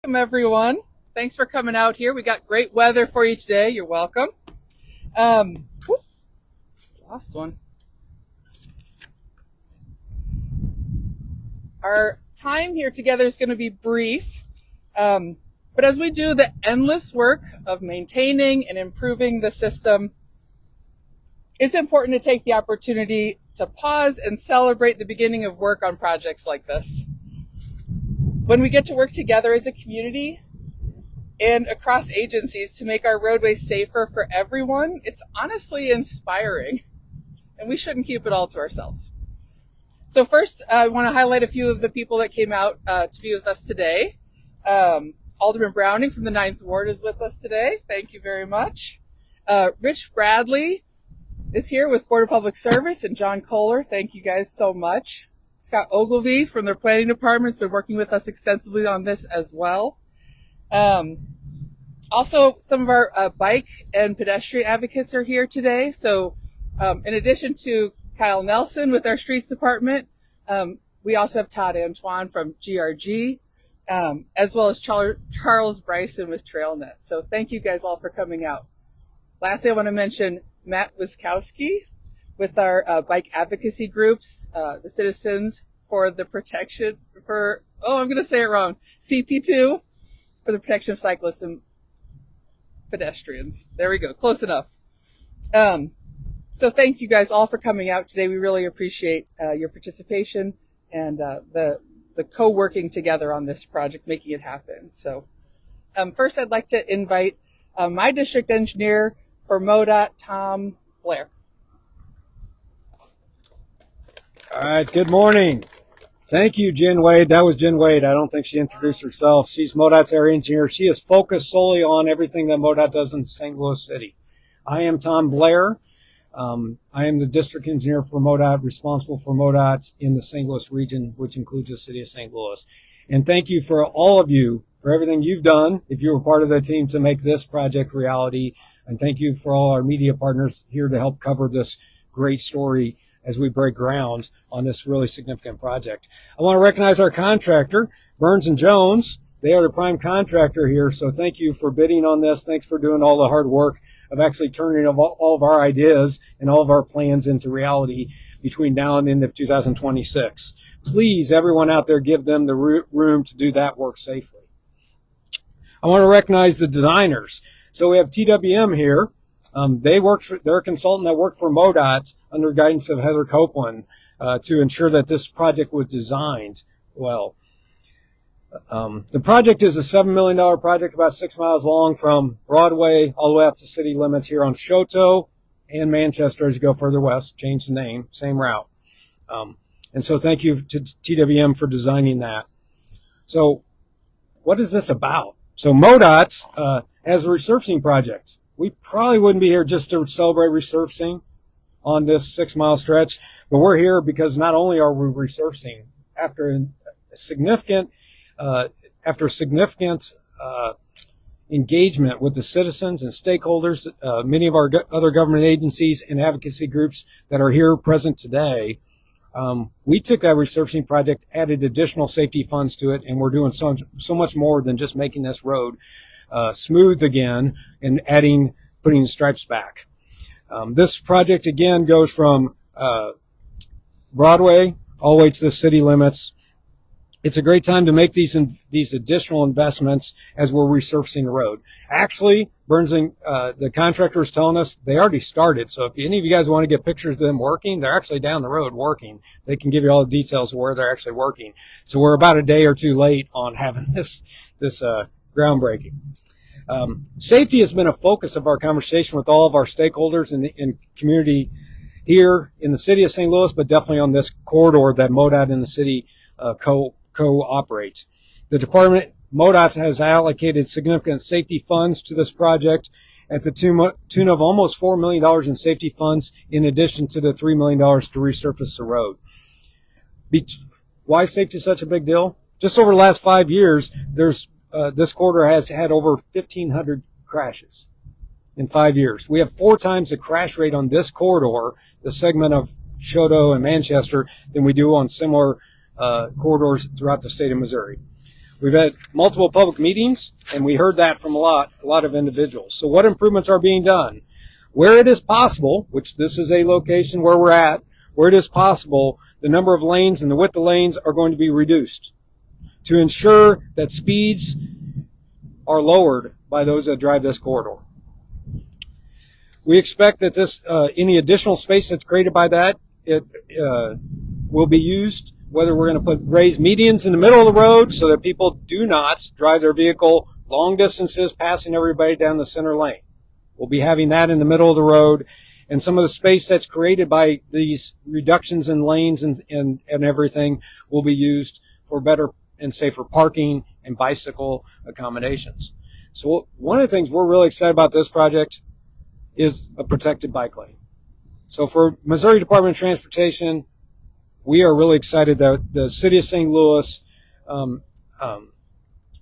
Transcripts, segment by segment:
Welcome, everyone. Thanks for coming out here. We got great weather for you today. You're welcome. Whoop, lost one. Our time here together is going to be brief, but as we do the endless work of maintaining and improving the system, it's important to take the opportunity to pause and celebrate the beginning of work on projects like this. When we get to work together as a community and across agencies to make our roadways safer for everyone, it's honestly inspiring, and we shouldn't keep it all to ourselves. So first, I want to highlight a few of the people that came out to be with us today. Alderman Browning from the 9th Ward is with us today. Thank you very much. Rich Bradley is here with Board of Public Service, and John Kohler. Thank you guys so much. Scott Ogilvie from their planning department has been working with us extensively on this as well. Also, some of our bike and pedestrian advocates are here today. So in addition to Kyle Nelson with our streets department, we also have Todd Antoine from GRG, as well as Charles Bryson with TrailNet. So thank you guys all for coming out. Lastly, I want to mention Matt Wiskowski with our bike advocacy groups, the Citizens for the Protection for, I'm going to say it wrong, CP2 for the protection of cyclists and pedestrians. There we go, close enough. So thank you guys all for coming out today. We really appreciate your participation and the co-working together on this project, making it happen. So first I'd like to invite my district engineer for MoDOT, Tom Blair. All right, good morning. Thank you, Jen Wade. That was Jen Wade. I don't think she introduced herself. She's MoDOT's area engineer. She is focused solely on everything that MoDOT does in St. Louis City. I am Tom Blair. I am the district engineer for MoDOT, responsible for MoDOT in the St. Louis region, which includes the city of St. Louis. And thank you for all of you for everything you've done, if you were part of the team, to make this project reality. And thank you for all our media partners here to help cover this great story as we break ground on this really significant project. I want to recognize our contractor, Burns & Jones. They are the prime contractor here, so thank you for bidding on this. Thanks for doing all the hard work of actually turning all of our ideas and all of our plans into reality between now and the end of 2026. Please, everyone out there, give them the room to do that work safely. I want to recognize the designers. So we have TWM here. They're a consultant that worked for MoDOT under guidance of Heather Copeland to ensure that this project was designed well. The project is a $7 million project, about 6 miles long from Broadway all the way out to city limits here on Chouteau and Manchester as you go further west. Change the name, same route. And so thank you to TWM for designing that. So what is this about? So MoDOT has a resurfacing project. We probably wouldn't be here just to celebrate resurfacing on this 6 mile stretch, but we're here because not only are we resurfacing after significant engagement with the citizens and stakeholders, many of our other government agencies and advocacy groups that are here present today, we took that resurfacing project, added additional safety funds to it, and we're doing so much more than just making this road smooth again and putting stripes back. This project again goes from Broadway all the way to the city limits. It's a great time to make these additional investments as we're resurfacing the road. Actually, the contractor is telling us they already started. So if any of you guys want to get pictures of them working, they're actually down the road working. They can give you all the details of where they're actually working. So we're about a day or two late on having this groundbreaking. Safety has been a focus of our conversation with all of our stakeholders in community here in the city of St. Louis, but definitely on this corridor that MoDOT and the city co-operate. The department, MoDOT, has allocated significant safety funds to this project at the tune of almost $4 million in safety funds, in addition to the $3 million to resurface the road. Why is safety such a big deal? Just over the last 5 years, this corridor has had over 1,500 crashes in 5 years. We have 4 times the crash rate on this corridor, the segment of Chouteau and Manchester, than we do on similar corridors throughout the state of Missouri. We've had multiple public meetings, and we heard that from a lot of individuals. So what improvements are being done? Where it is possible, which this is a location where we're at, where it is possible, the number of lanes and the width of lanes are going to be reduced to ensure that speeds are lowered by those that drive this corridor. We expect that this any additional space that's created by that, it will be used, whether we're going to put raised medians in the middle of the road so that people do not drive their vehicle long distances passing everybody down the center lane. We'll be having that in the middle of the road, and some of the space that's created by these reductions in lanes and everything will be used for better and safer parking and bicycle accommodations. So one of the things we're really excited about this project is a protected bike lane. So for Missouri Department of Transportation, we are really excited that the city of St. Louis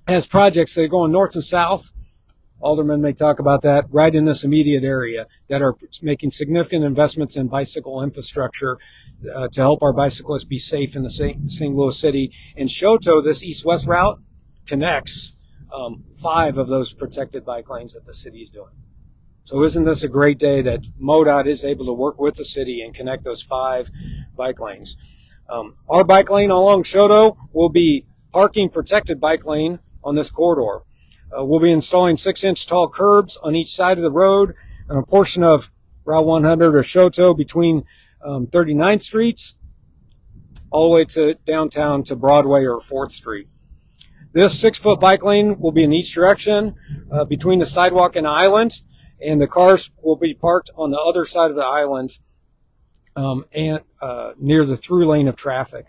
has projects that are going north and south. Aldermen may talk about that, right in this immediate area, that are making significant investments in bicycle infrastructure to help our bicyclists be safe in the St. Louis city. And Chouteau, this east-west route, connects 5 of those protected bike lanes that the city is doing. So isn't this a great day that MoDOT is able to work with the city and connect those 5 bike lanes? Our bike lane along Chouteau will be parking protected bike lane on this corridor. We'll be installing 6-inch tall curbs on each side of the road and a portion of Route 100 or Chouteau between 39th Street all the way to downtown to Broadway or 4th Street. This 6-foot bike lane will be in each direction between the sidewalk and the island, and the cars will be parked on the other side of the island and near the through lane of traffic.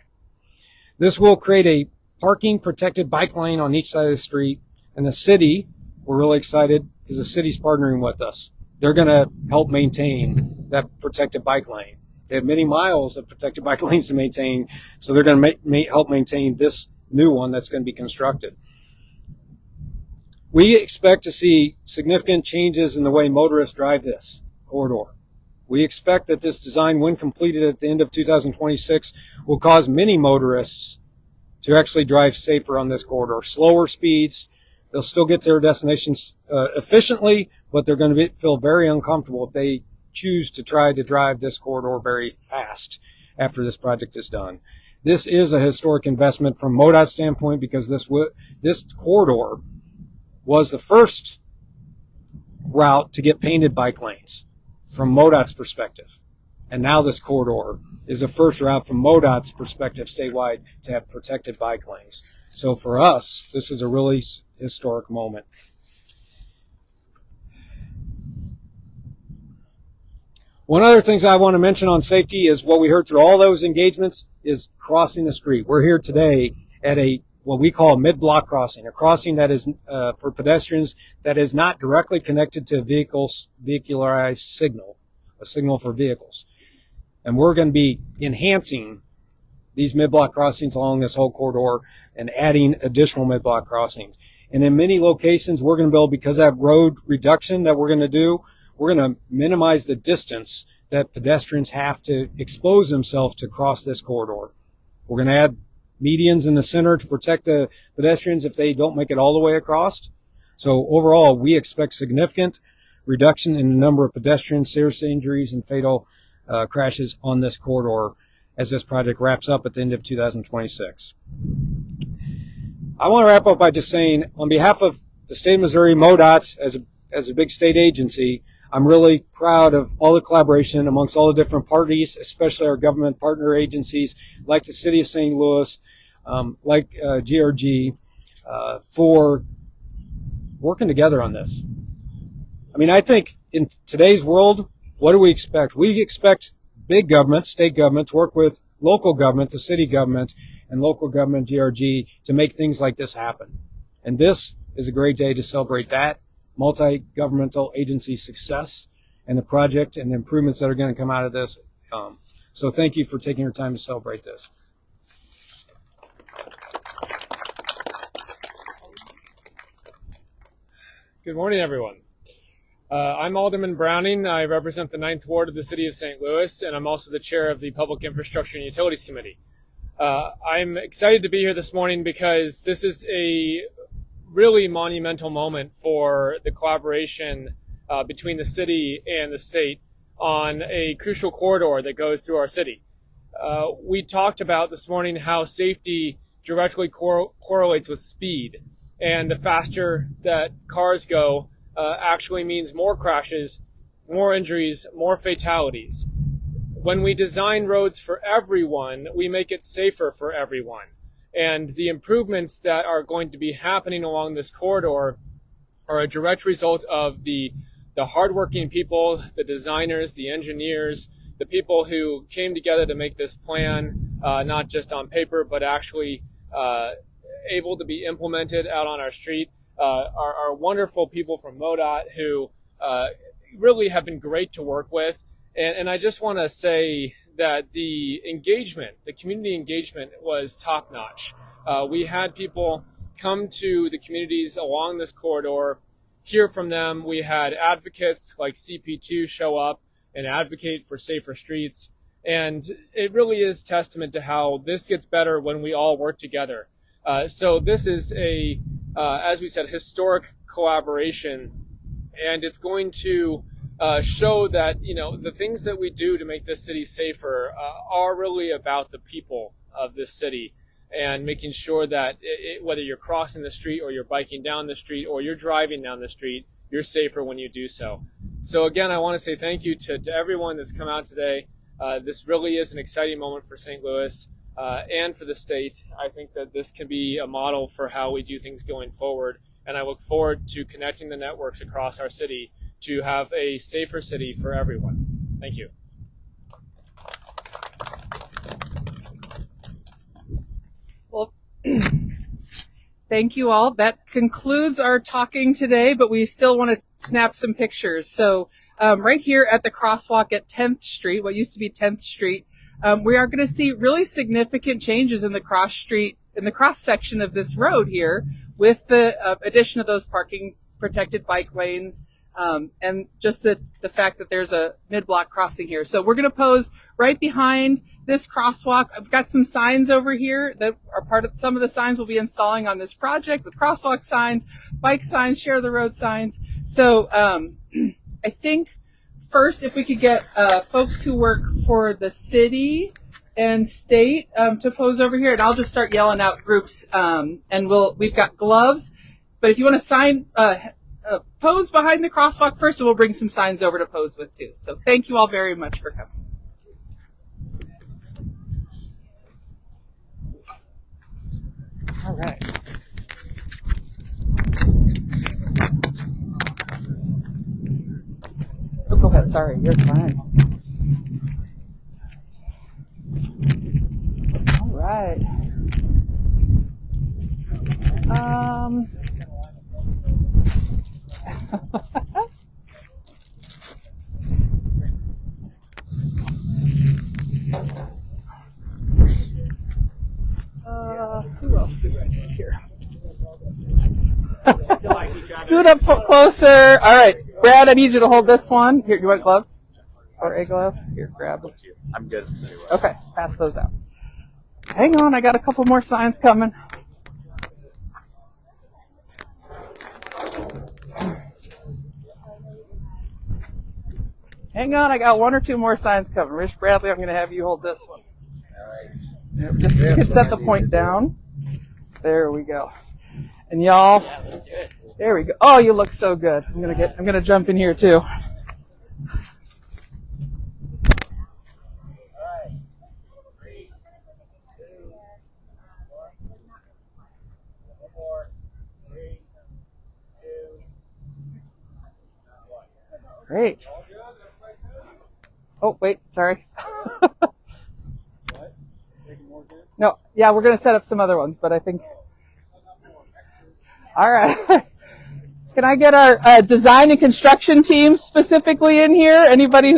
This will create a parking protected bike lane on each side of the street. And the city, we're really excited because the city's partnering with us. They're going to help maintain that protected bike lane. They have many miles of protected bike lanes to maintain, so they're going to help maintain this new one that's going to be constructed. We expect to see significant changes in the way motorists drive this corridor. We expect that this design, when completed at the end of 2026, will cause many motorists to actually drive safer on this corridor. Slower speeds. They'll still get to their destinations efficiently, but they're going to feel very uncomfortable if they choose to try to drive this corridor very fast after this project is done. This is a historic investment from MoDOT's standpoint because this corridor was the first route to get painted bike lanes from MoDOT's perspective. And now this corridor is the first route from MoDOT's perspective statewide to have protected bike lanes. So for us, this is a really historic moment. One other things I want to mention on safety is what we heard through all those engagements is crossing the street. We're here today at what we call a mid-block crossing, a crossing that is for pedestrians that is not directly connected to vehicularized signal, a signal for vehicles. And we're going to be enhancing these mid-block crossings along this whole corridor and adding additional mid-block crossings. And in many locations, we're going to build, because of that road reduction that we're going to do, we're going to minimize the distance that pedestrians have to expose themselves to cross this corridor. We're going to add medians in the center to protect the pedestrians if they don't make it all the way across. So overall, we expect significant reduction in the number of pedestrians, serious injuries, and fatal crashes on this corridor as this project wraps up at the end of 2026. I want to wrap up by just saying, on behalf of the state of Missouri, MoDOT, as a big state agency, I'm really proud of all the collaboration amongst all the different parties, especially our government partner agencies like the City of St. Louis, like GRG, for working together on this. I mean, I think in today's world, what do we expect? We expect big government, state government, to work with local government, the city government, and local government, GRG, to make things like this happen. And this is a great day to celebrate that multi-governmental agency success and the project and the improvements that are going to come out of this. So thank you for taking your time to celebrate this. Good morning, everyone. I'm Alderman Browning. I represent the 9th Ward of the City of St. Louis, and I'm also the chair of the Public Infrastructure and Utilities Committee. I'm excited to be here this morning because this is a really monumental moment for the collaboration between the city and the state on a crucial corridor that goes through our city. We talked about this morning how safety directly correlates with speed, and the faster that cars go actually means more crashes, more injuries, more fatalities. When we design roads for everyone, we make it safer for everyone. And the improvements that are going to be happening along this corridor are a direct result of the hardworking people, the designers, the engineers, the people who came together to make this plan, not just on paper, but actually able to be implemented out on our street. Our wonderful people from MoDOT who really have been great to work with. And I just want to say that the engagement, the community engagement was top notch. We had people come to the communities along this corridor, hear from them. We had advocates like CP2 show up and advocate for safer streets. And it really is testament to how this gets better when we all work together. So this is as we said, historic collaboration, and it's going to show that, the things that we do to make this city safer are really about the people of this city, and making sure that whether you're crossing the street or you're biking down the street or you're driving down the street, you're safer when you do so. So again, I want to say thank you to everyone that's come out today. This really is an exciting moment for St. Louis and for the state. I think that this can be a model for how we do things going forward, and I look forward to connecting the networks across our city to have a safer city for everyone. Thank you. Well, thank you all. That concludes our talking today, but we still want to snap some pictures. So right here at the crosswalk at 10th Street, what used to be 10th Street, we are going to see really significant changes in the cross section of this road here with the addition of those parking protected bike lanes. And just the fact that there's a mid-block crossing here. So we're going to pose right behind this crosswalk. I've got some signs over here that are part of some of the signs we'll be installing on this project with crosswalk signs, bike signs, share the road signs. So I think first, if we could get folks who work for the city and state to pose over here, and I'll just start yelling out groups. And we've got gloves, but if you want to sign, pose behind the crosswalk first, and we'll bring some signs over to pose with too. So thank you all very much for coming. All right. Oh, go ahead. Sorry, you're fine. All right. Who else do I need here? Scoot up closer. All right, Brad, I need you to hold this one. Here, you want gloves? Or a glove? Here, grab them. I'm good. Okay, pass those out. Hang on, I got a couple more signs coming. Hang on, I got one or two more signs coming. Rich Bradley, I'm going to have you hold this one. Nice. Yep, just so you can set the point down. There we go. And y'all, Let's do it. there we go. Oh, you look so good. I'm gonna jump in here too. Great. Oh, wait, sorry. No, yeah, we're going to set up some other ones, but I think. All right. Can I get our design and construction teams specifically in here? Anybody who's